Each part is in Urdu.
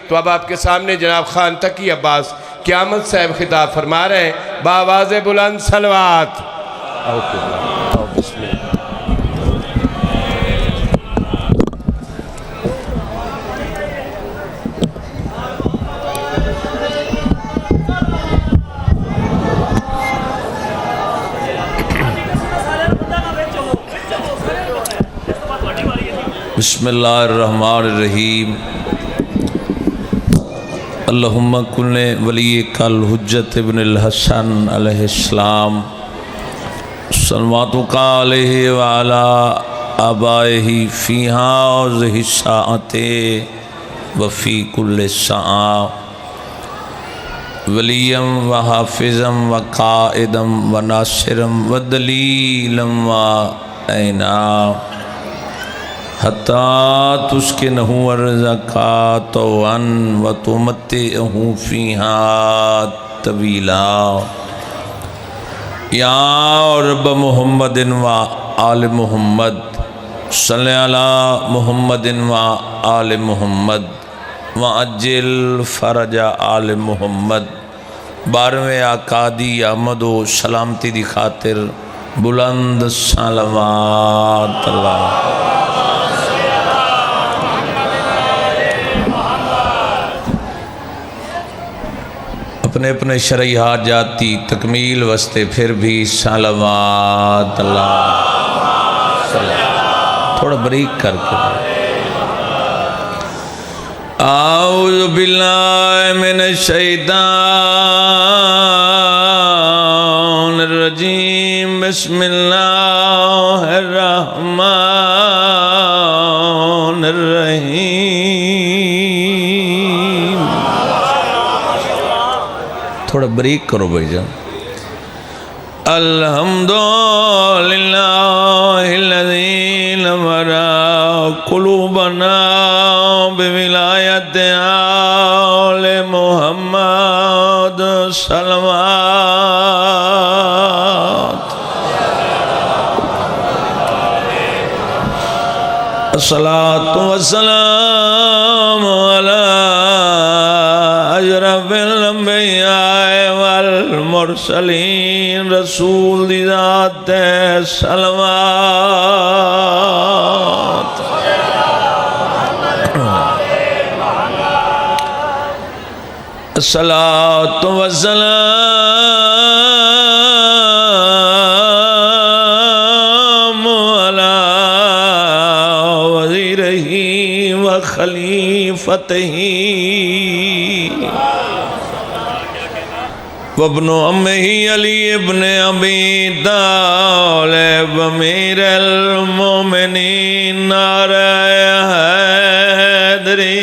تو اب آپ کے سامنے جناب خان تقی عباس قیامت صاحب خطاب فرما رہے ہیں بآواز بلند صلوات. بسم اللہ. بسم اللہ الرحمن الرحیم. اللہم کن ولی کل حجت ابن الحسن علیہ السلام صلواتک علیہ وعلا آبائہ فیہا عزہ الساعت وفی کل ساعہ ولیم و حافظم و قائدم و ناصرم و دلیلم و اینا حتی تسکنہ ارزقا طوعاً و تمتعہ فیہا طویلا. یا رب محمد و آل محمد صلی علی محمد و آل محمد وعجل فرج آل محمد. 12ویں آقادی آمد و سلامتی دی خاطر بلند صلوات اللہ. اپنے اپنے شرعی حاجاتی تکمیل واسطے پھر بھی صلوات اللہ. تھوڑا بریک کر کے. اعوذ باللہ من الشیطان الرجیم. بسم اللہ الرحمن الرحیم. تھوڑا بریک کرو بھائی جان. الحمدللہ الذی نور قلوبنا بولایت آل محمد صلوات. الصلاۃ والسلام علی اشرف الانبیاء والمرسلین رسول دی ذات صلوات. الصلاۃ والسلام علی وزیرہ و خلیفتہ وابن امہ علی ابن ابی طالب امیر المومنین نعرہ حیدری.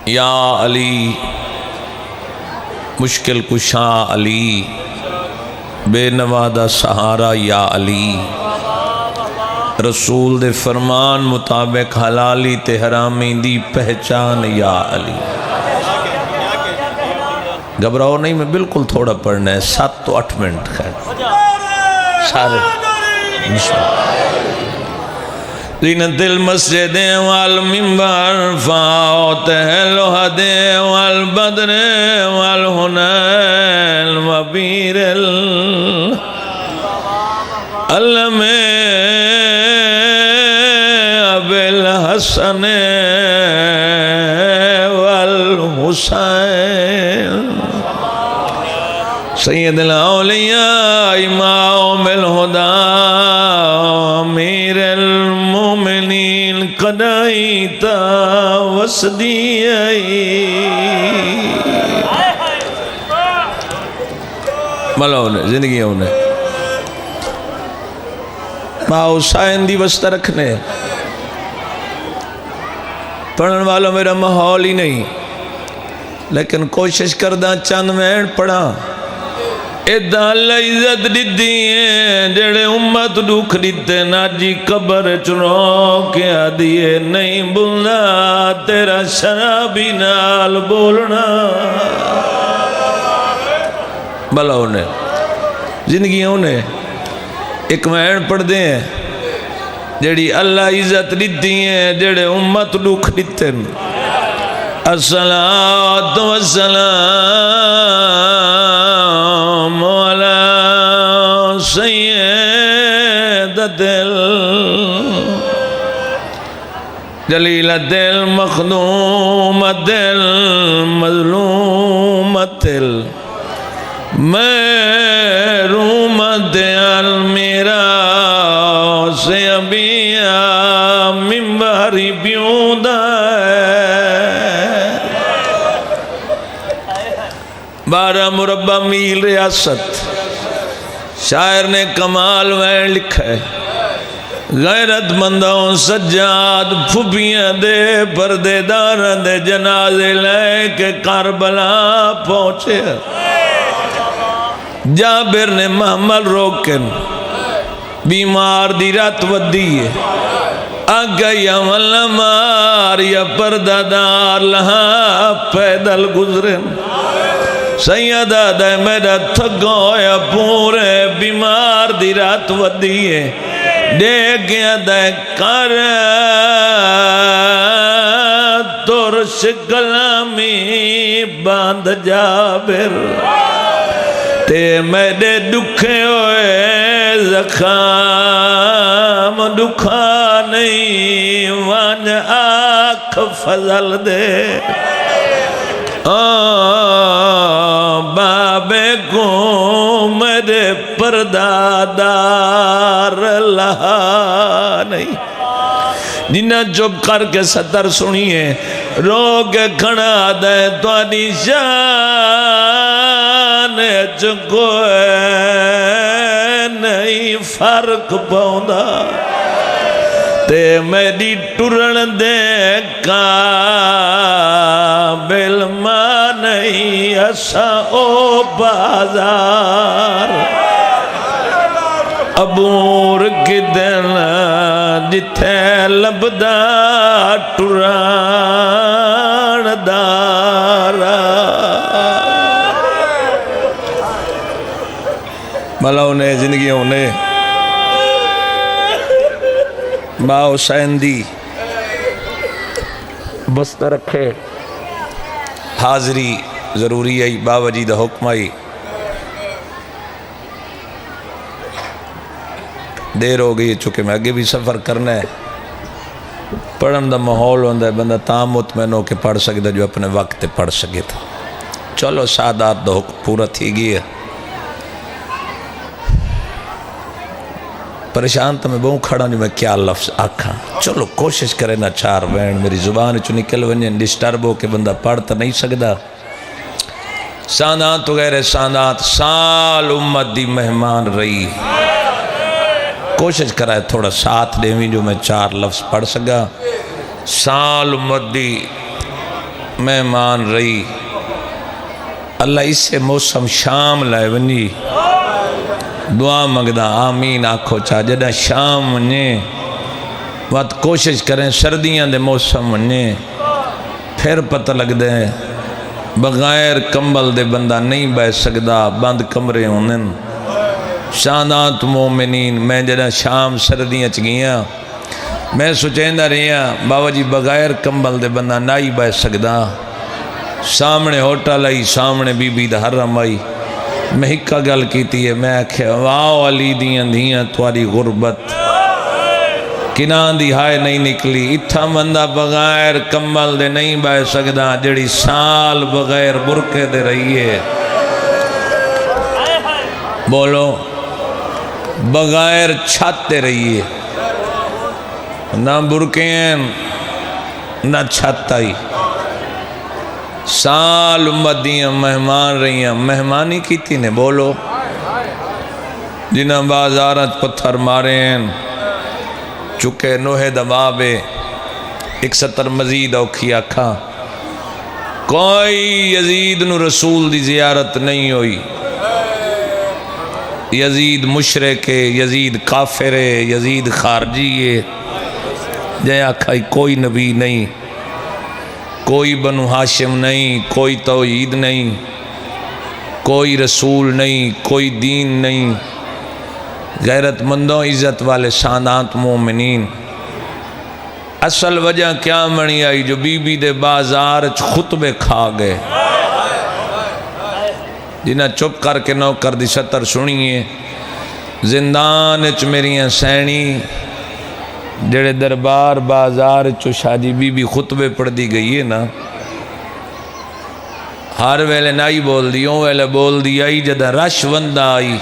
یا علی مشکل کشا علی بے نوادہ سہارا یا علی. رسول دے فرمان مطابق حلالی تے حرامی دی پہچان یا علی. گھبراؤ نہیں، میں بالکل تھوڑا پڑھنا ہے، 7 تو 8 منٹ خیر سارے زینت المسجد والمنبر فاتح الوحد والبدر والحنین وبیر العلم ابی الحسن والحسین سید الاولیاء امام الہدا امیر المومنین قدائیتا وسدیئی. ملا انہیں زندگی انہیں ماں حسین دی وسطہ رکھنے. پڑھن والوں میرا ماحول ہی نہیں، لیکن کوشش کردہ چند منٹ پڑھا. ایدہ اللہ عزت دیتی ہیں جڑے امت دکھ دیتے ناجی قبر چنو کیا دیئے نہیں بولنا تیرا شرابی نال بولنا. بھلا انہیں زندگی انہیں ایک مہین پڑھ دیں جڑی اللہ عزت دیتی ہیں جڑے امت دکھ دیتے ہیں الصلاۃ والسلام علی سیدۃ جلیلۃ المخدومۃ المظلومۃ المحرومۃ المیراث ابیا منبری بیودا بارہ مربع میل ریاست شاعر نے کمال وین لکھا ہے غیرت مندوں سجاد پھپیاں دے پردے داران دے جنازے لے کے کربلا پہنچے جابر نے محمل روکن بیمار دی رات ودی ہے آگا یا ملمار یا پردہ دار لہاں پیدل گزرن سیدہ دے میرا تھگو یا پورے بیمار دی رات ودی ہے دیکھیں دے کر ترش کلامی باندھ جابر تے میرے دکھے ہوئے زخام دکھا نہیں وان آنکھ فضل دے بابے کو میرے پردادار لہا نہیں جنہ چپ کر کے ستر سنیے رو کے کھڑا دے توانی شان چکو نہیں فرق پاؤندا تے میری ٹرن دے قابل ماں نہیں اسا او بازار عبور کی دن جتھے لبدا ٹران دارا بھلا انہیں زندگی انہیں با حسین دی بست رکھے حاضری ضروری ہے بابا جی دا حکم آئی دیر ہو گئی چونکہ میں آگے بھی سفر کرنا ہے پڑھن دا ماحول ہوندہ ہے بندہ تام مطمئن ہو کے پڑھ سکتا جو اپنے وقت پڑھ سکے تھا چلو سادات دا حکم پورا تھی گئی ہے پریشان تو میں بہت کھڑا جو میں کیا لفظ آکھاں چلو کوشش کرے نا چار وین میری زبان چو نکل ونجن ڈسٹرب ہو کے بندہ پڑھ تو نہیں سکتا سادات وغیر سادات سال امت دی مہمان رہی کوشش کرائے تھوڑا ساتھ دیویں جو میں چار لفظ پڑھ سکا سال امت دی مہمان رہی اللہ اس سے موسم شام لائے ونی دعا مگدہ آمین آکھو چاہ جدہ شام ونی وقت کوشش کریں سردیاں دے موسم ونی پھر پتہ لگ دے بغیر کمبل دے بندہ نہیں بہ سکدا بند کمرے ہونن شانات مومنین میں جدہ شام سردیاں چگیاں میں سوچیندہ رہیاں بابا جی بغیر کمبل دے بندہ نہیں بہ سکدا سامنے ہوٹل آئی سامنے بی بی دا حرم آئی میں ہکا گل کیتی ہے میں آکھے واو علی دیاں دیاں تواری غربت کنان دی ہائے نہیں نکلی اتھا بندہ بغیر کمبل دے نہیں بہ سکدا جڑی سال بغیر برکے دے رہی ہے بولو بغیر چھت دے رہی ہے نہ برکیں نہ چھت آئی سال امت دیاں مہمان رہی ہیں مہمانی کی تھی نے بولو جنہاں بازارت پتھر مارے ہیں چکے نوہے دبابے 71 مزید اوکھی آکھا کوئی یزید نو رسول دی زیارت نہیں ہوئی یزید مشرک ہے یزید کافر ہے یزید خارجی ہے جے آکھا کوئی نبی نہیں کوئی بنو ہاشم نہیں کوئی توحید نہیں کوئی رسول نہیں کوئی دین نہیں غیرت مندوں عزت والے سادات مومنین اصل وجہ کیا بنی آئی جو بی بی دے بازار خطبے کھا گئے جنہیں چپ کر کے نوکر دی سطر سنیے زندان چ میریاں سینی جڑے دربار بازار چو شاجی بی بی خطبے پڑھ دی گئی ہے نا ہر ویلے نائی بول دی اون ویلے بول دی آئی جدہ رش وندہ آئی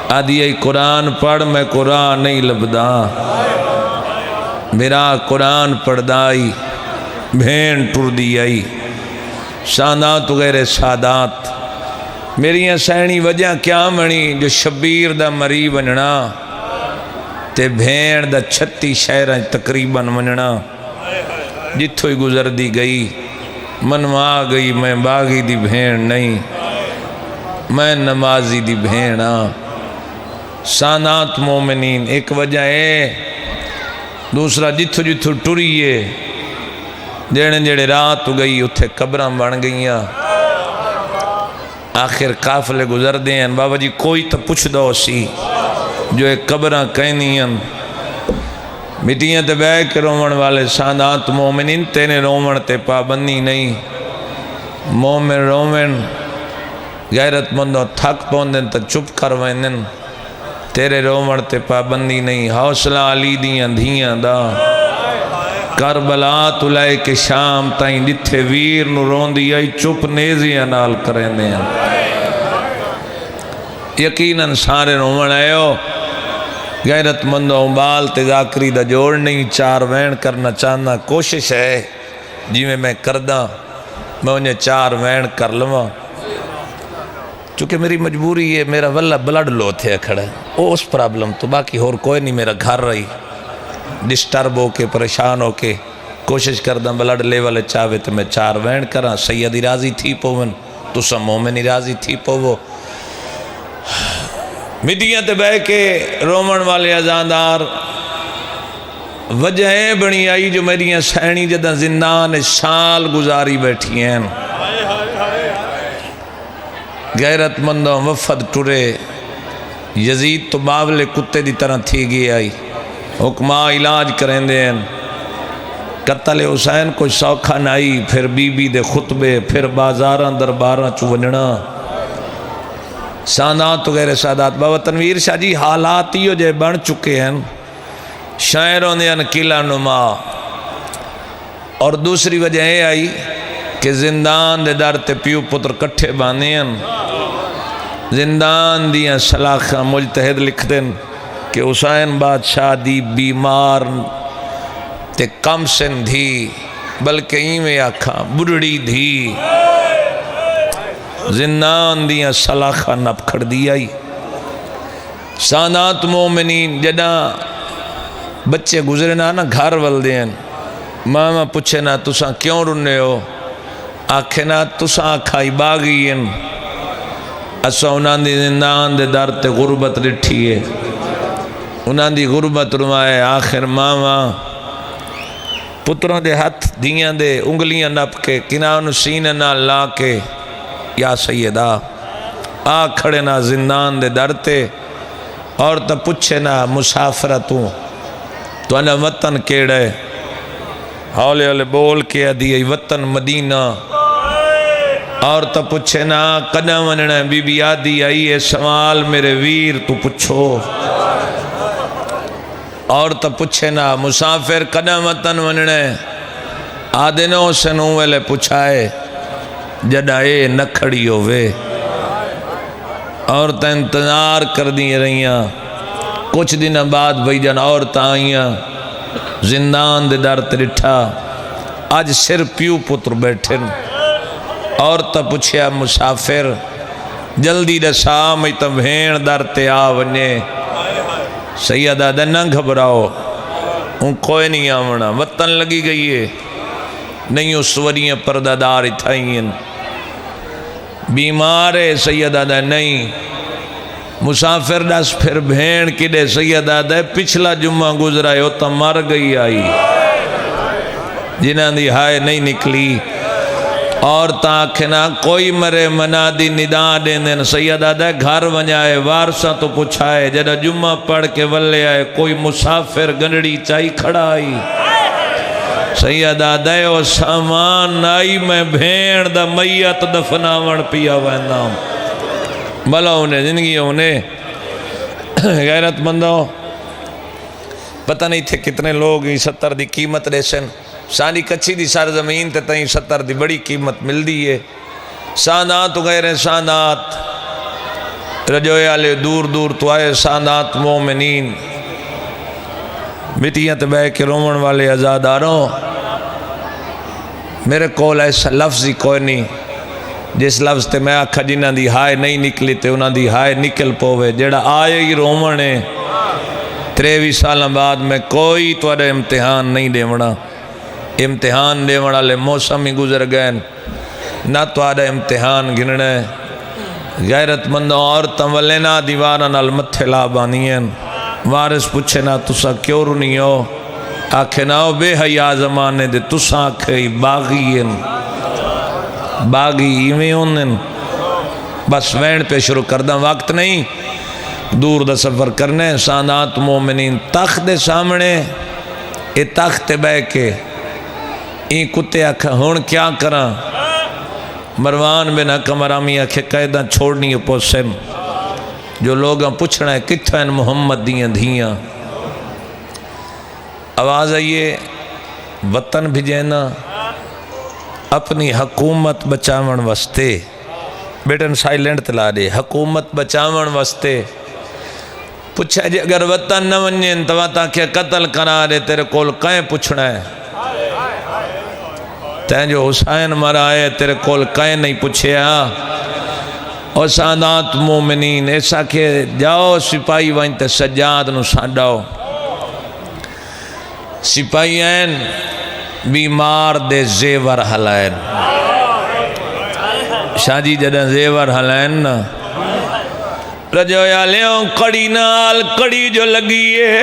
آدھی آئی قرآن پڑھ میں قرآن نہیں لبدا میرا قرآن پڑھ دائی بھین ٹر دی آئی سادات غیر سادات میری سینی وجہ کیا منی جو شبیر دا مری وننا تے بھین دا 36 شہرہ تقریباً وننا جتھو ہی گزر دی گئی منوا گئی میں باغی دی بھین نہیں میں نمازی دی بھین سادات مومنین ایک وجہ ہے دوسرا جتھو جتھو ٹریے جڑے جڑے رات گئی اتھے قبران بن گئیاں آخر قافلے گزر دیں بابا جی کوئی تو پوچھ دو سی جو ایک قبران کہنی ہیں مٹیاں تے بے کے رومن والے سادات مومنین تینے رومن تے پابندی نہیں مومن رومن غیرت مندوں تھک پوندن تا چپ کروائنن تیرے رومن تے پابندی نہیں حوصلہ علی دیاں دھیاں دا کربلا تو لائے کے شام تائیں جتھے ویر نو رون دی آئی چپ نیزیاں نال کریں دیں یقیناً سارے رومن آئے ہو غیرت مندوں بال تے ذاکری دا جوڑ نہیں چار وین کرنا چاہنا کوشش ہے جی میں کردہ میں انہیں چار وین کر لوں چونکہ میری مجبوری ہے میرا واللہ بلڈ لو تھے کھڑا او اس پرابلم تو باقی اور کوئی نہیں میرا گھر رہی ڈسٹرب ہو کے پریشان ہو کے کوشش کردہ بلڈ لیول چاہوے تو میں چار وین کراں سیدی راضی تھی پوون تو سا مومنی راضی تھی پوو مٹیاں تے بے کے رومن والے ازاندار وجہ بنی آئی جو میریاں سینی جدہ زندان سال گزاری بیٹھی ہیں غیرت مندوں وفد ٹرے یزید تو باولے کتے دی طرح تھی گئی آئی حکمہ علاج کریں دیں قتل حسین کوئی سوکھا نائی پھر بی بی دے خطبے پھر بازاراں درباراں چونجنا سادات غیر سادات بابا تنویر شاہ جی حالات ہی ہو جائے بن چکے ہیں شاعروں نے قلعہ نما اور دوسری وجہ یہ آئی کہ زندان دے در تے پیو پتر کٹھے بانے ہیں زندان دیاں سلاخہ مجتہد لکھ دیں کہ حسین بادشاہ دی بیمار تے کم سن دھی بلکہ ایمیں آکھاں بڑڑی دھی زندان دیاں سلاخہ نپ کھڑ دی آئی سادات مومنین جدہ بچے گزرے نا گھر ول دیں ماما پوچھے نا تساں کیوں رنے ہو آکھے نا تساں آکھائی باغی ہیں اسا انہاں دی زندان دے در تے غربت رٹھی ہے انہاں دی غربت روائے آخر ماما پتروں دے ہاتھ دیاں دے انگلیاں نپ کے کنانو سینے نہ لا کے یا سیدہ آ کھڑے نا زندان دے در تے اور تا پوچھے نا مسافرتوں تو انہا وطن کیڑے ہولے ہولے بول کے دی وطن مدینہ اور تا پوچھے نا قدم وننا بی بی آدھی آئی ہے سوال میرے ویر تو پوچھو اور تا پوچھے نا مسافر قدم وطن وننا آدھنوں سے نوویلے پوچھائے جدہ اے نکھڑی ہوئے اور تا انتظار کر دی رہیاں کچھ دن بعد بھائی جان اور تا آئیاں زندان دے در ترٹھا آج سر پیو پتر بیٹھن اور تا پوچھیا مسافر جلدی دسا میں تا بھین در تے آونے سیدہ دے نہ گھبراؤ ان کوئی نہیں آونا وطن لگی گئی ہے نہیں اس وریاں پردہ دار اتھائیں بیمار ہے سیدہ دے نہیں مسافر دس پھر بھین کی دے سیدہ دے پچھلا جمعہ گزرا ہے تا مر گئی آئی جنہاں دی ہائے نہیں نکلی اور تاکھنا کوئی مرے منادی ندا دین دین سید آدھا گھر ونجائے وارسا تو پچھائے جدہ جمعہ پڑھ کے ولے آئے کوئی مسافر گنڑی چائی کھڑا آئی سید آدھا او سامان آئی میں بھین دا میت دفناون پیا وینام بھلا انہیں زندگی انہیں غیرت مندوں پتہ نہیں تھے کتنے لوگ ہی 70 دی قیمت ریسن سانی کچھی دی سار زمین تے تائیں 70 دی بڑی قیمت مل دی ہے سانات غیر سانات رجوئے آلے دور دور تو آئے سانات مومنین مٹیاں تے بے کے رومن والے ازاداروں میرے کول ایسا لفظ ہی کوئی نہیں جس لفظ تے میں آکھا جنہ دی ہائے نہیں نکلی تے انہ دی ہائے نکل پوے جڑا آئے ہی رومن ہے 23 سال بعد میں کوئی توڑے امتحان نہیں دیونا امتحان دیونا لے موسم ہی گزر گئے نہ توڑے امتحان گھننے غیرت مندوں اور تنولینا دیوارا نال متھے لابانین وارث پوچھے نا تسا کیوں رونی ہو آکھے نا ہو بے حیاء زمانے دے تسا آکھے باغین باغی ایویں ہوندن بس وین پہ شروع کردہ وقت نہیں دور دا سفر کرنے سانات مومنین تخت دے سامنے اے تخت بے کے این کتے آکھا ہون کیا کرا مروان بن حکم رامی آکھے قیدہ چھوڑنی پوسن جو لوگاں پوچھنا ہے کتھا ان محمد دیاں دھیاں آواز آئیے وطن بھیجینا اپنی حکومت بچاون وستے بیٹن سائلنٹ تلا دے حکومت بچاون وستے پوچھا جی اگر وطن نہ ونجن تو تاکہ قتل کرا دے تیرے کول کہیں پوچھنا ہے تین جو حسین مرائے تیرے کول کہیں نہیں پوچھے اور سادات مومنین ایسا کہ جاؤ سپاہی وانتے سجاد نو ساڑھاؤ سپاہی این بیمار دے زیور حلائن شاہ جی جدہ زیور حلائن نا رجویا لیوں کڑی نال کڑی جو لگی ہے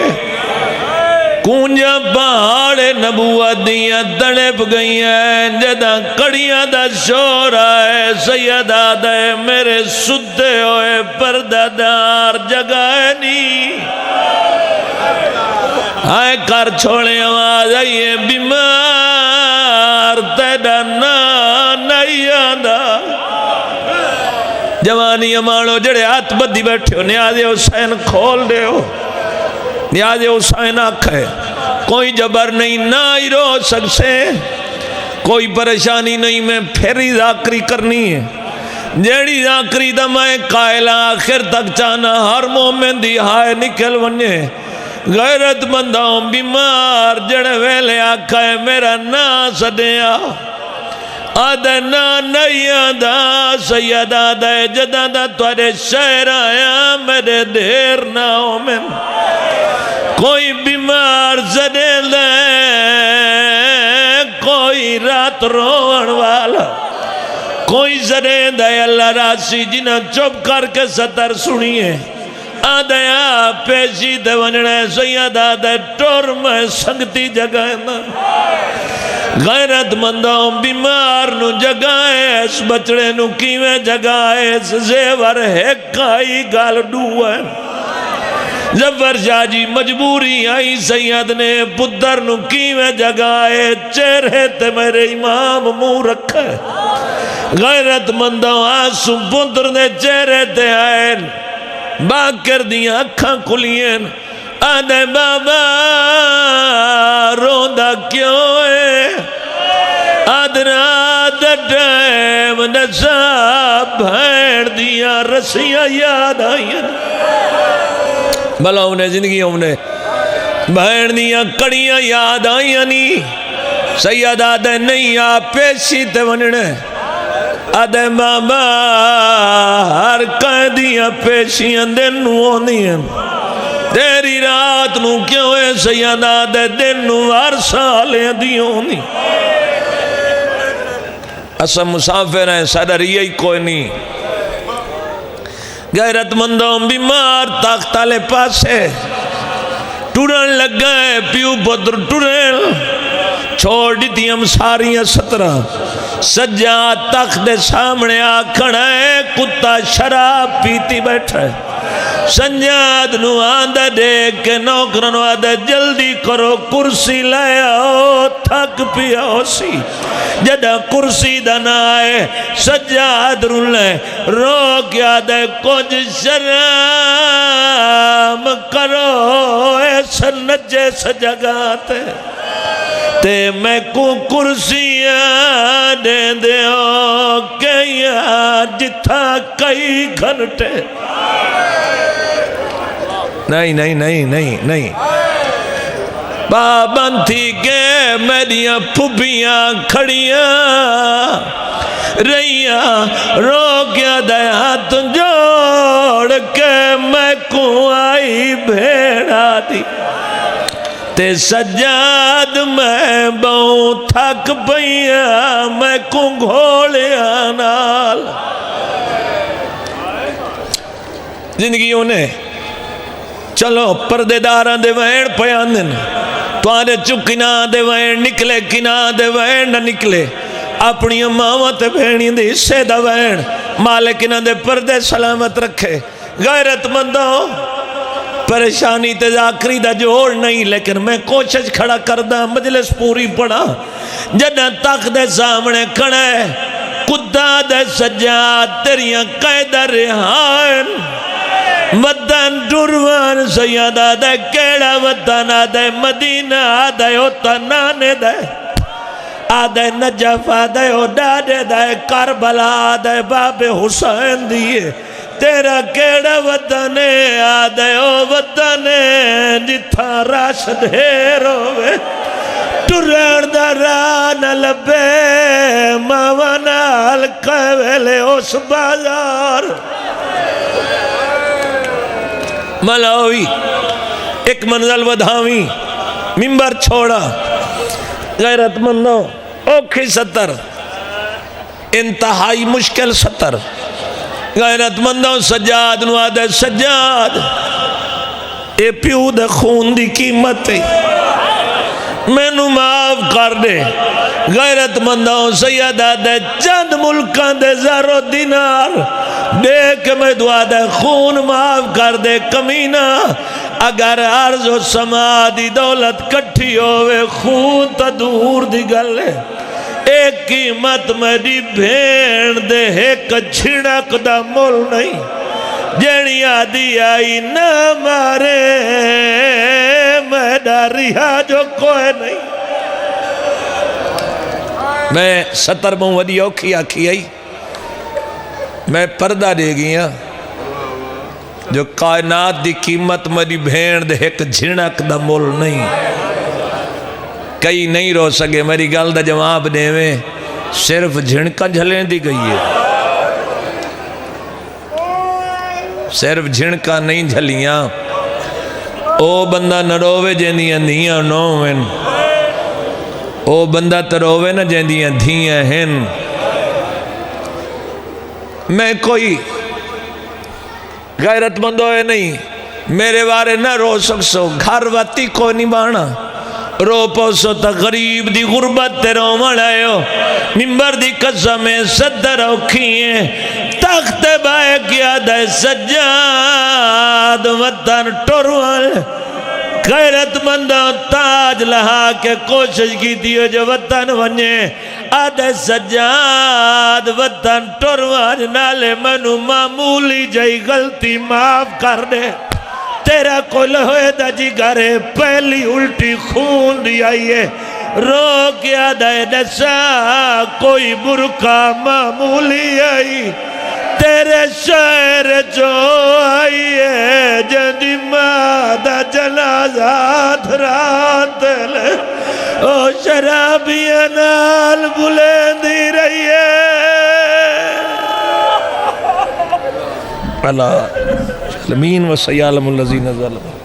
کونجا پہاڑ نبوت دیاں تڑپ گئی ہیں جدہ کڑیاں دا شور آئے سید آدھے میرے سدھے ہوئے پردہ دار جگائے نہیں آئے کر چھوڑے آواز آئیے بیمار تیڑا نہیں آدھا جوانی امانو جڑے ہاتھ بدی بیٹھے ہو نیاز حسین کھول دے ہو نیاز حسین آکھے کوئی جبر نہیں نہ ہی رو سکسے کوئی پریشانی نہیں میں پھری ذاکری کرنی ہے جیڑی ذاکری دا میں قائلہ آخر تک چانا ہر مومن دی ہائے نکل ونجے غیرت مندوں بیمار جڑے ویلے آکھا ہے میرا نا سدیا آدھے نا نہیں آدھا سید آدھے جدہ دا توڑے شہر آیا میرے دیر نہ ہو میں کوئی بیمار زدے لے کوئی رات روڑ والا کوئی زدے دے اللہ راسی جنہ چپ کر کے ستر سنیے آدھے آپ پیشی دے ونجنے سید آدھے ٹور میں سنگتی جگہ نا غیرت مندوں بیمار نو جگائے اس بچڑے نو کیویں جگائے اس زیور ہیکائی گال ڈوئے زفر شاہ جی مجبوری آئی سید نے پتر نو کیویں جگائے چہرے تے میرے امام منہ رکھے غیرت مندوں آسو پتر نے چہرے تے آئے باکر دیاں اکھاں کھلین آدھے بابا روندہ کیوں ہے آدھنا ٹائم نسا بھیڑ دیاں رسیاں یاد آئیں بھلا انہیں زندگی انہیں بھیڑ دیاں کڑیاں یاد آئیں نہیں سید آدھے نہیں آپ پیشی تے وننے آدھے بابا ہر قیدیاں پیشیاں دن ہوندیاں تیری رات نو کیوں ہے سید آدھے دن نو ہر سالیں دیوں نہیں اسا مسافر ہیں صدر یہی کوئی نہیں غیرت مندوں بیمار تاختہ لے پاسے ٹورن لگ گئے پیو پتر ٹورن چھوڑ دیتی ہم ساریاں 17 سجاد تخت دے سامنے آ کھڑا ہے، کتا شراب پیتی بیٹھا ہے۔ سجاد نو آندہ دیکھ کے نوکرن آدھا جلدی کرو کرسی لے آؤ، تھک پیا ہو سی۔ جدہ کرسی دا نہ آئے سجاد رولے رو کیا دے کچھ شرام کرو، ایسا نجے سجگاتے تے میں کو کرسیاں دے دیو کہ یا جتھا کئی گھنٹے۔ نہیں نہیں نہیں نہیں نہیں، پابند تھی کہ میریاں پھوپیاں کھڑیاں رہیاں، رو کیا دے ہاتھ جوڑ کے میں کو آئی بھیڑا دی تے سجاد میں بہت تھک پئیاں میں کو گھوڑیاں نال۔ زندگیوں نے چلو پردے داراں دے وین پیاندن، توارے چکنا دے وین نکلے، کنا دے وین نہ نکلے، اپنی ماں تے بہنی دے حصے دا وین مالک نہ دے پردے سلامت رکھے۔ غیرت مندوں پریشانی تے ذاکری دا جوڑ نہیں، لیکن میں کوشش کھڑا کردہ مجلس پوری پڑا۔ جدہ تک دے سامنے کھڑے کتا دے سجاد تیریاں قیدہ رہائن، وطن ڈروان سیدہ دے کیڑا وطن آدھے مدینہ آدھے اتنانے دے، آدھے نجف آدھے اڈاڈے دے، کربلا آدھے باب حسین دیئے، تیرا کیڑا وطن ہے آدھے او وطن ہے جتھا راش ڈھیر ہوئے، ٹرین دا ران لبے ماوانال قویلے اس بازار۔ ملاوی ایک منزل ودھاوی ممبر چھوڑا، غیرت مندوں اوکھی سطر، انتہائی مشکل سطر۔ غیرت مندوں سجاد نو آدھے سجاد اے پیو دے خون دی قیمت ہے، میں نو معاف کر دے۔ غیرت مندوں سید آدھے چند ملکان دے زر و دینار دے کہ میں دعا دے خون معاف کر دے کمینہ، اگر عرض و سما دی دولت کٹھی ہوئے خون تا دور دی گلے، ایک قیمت میری بھین دے ایک چھڑک دا مول نہیں، جیڑی آدھی آئی نہ مارے میں ڈاریا جو کوئی نہیں۔ میں ستر موں ودی اوکھی آکھی آئی، میں پردہ دے گیا جو کائنات دی قیمت میری بھین دے ایک جھنک دا مول نہیں۔ کئی نہیں رو سکے میری گل دا جواب دے میں، صرف جھنکا جھلیں دی گئی ہے، صرف جھنکا نہیں جھلیاں۔ او بندہ نہ رووے جیندیاں دھیاں نوویں، او بندہ ترووے نہ جیندیاں دھیاں ہن۔ میں کوئی غیرت مندوئے نہیں، میرے وارے نہ رو سکسو، گھر واتی کوئی نہیں بانا، رو پوسو تا غریب دی غربت تے رو مڑائیو، ممبر دی قسمیں صدر اوکھیں، تخت بائے کیا دے سجاد وطن ٹوروال، غیرت مندہ تاج لہا کے کوشش کی دیو جو وطن ونجے، آدھے سجاد وطن ٹوروال نالے منو معمولی جائی غلطی معاف کر دے، تیرا کل ہوئے دا جی گھرے پہلی الٹی خون دی آئیے، رو کیا دے دسا کوئی برکا معمولی آئی، تیرے شہر جو آئیے جدی مادہ جنازہ دھرات لے، او شرابیاں نال بلندی رہیے۔ اللہ علمین و سیالم الذین ظلم۔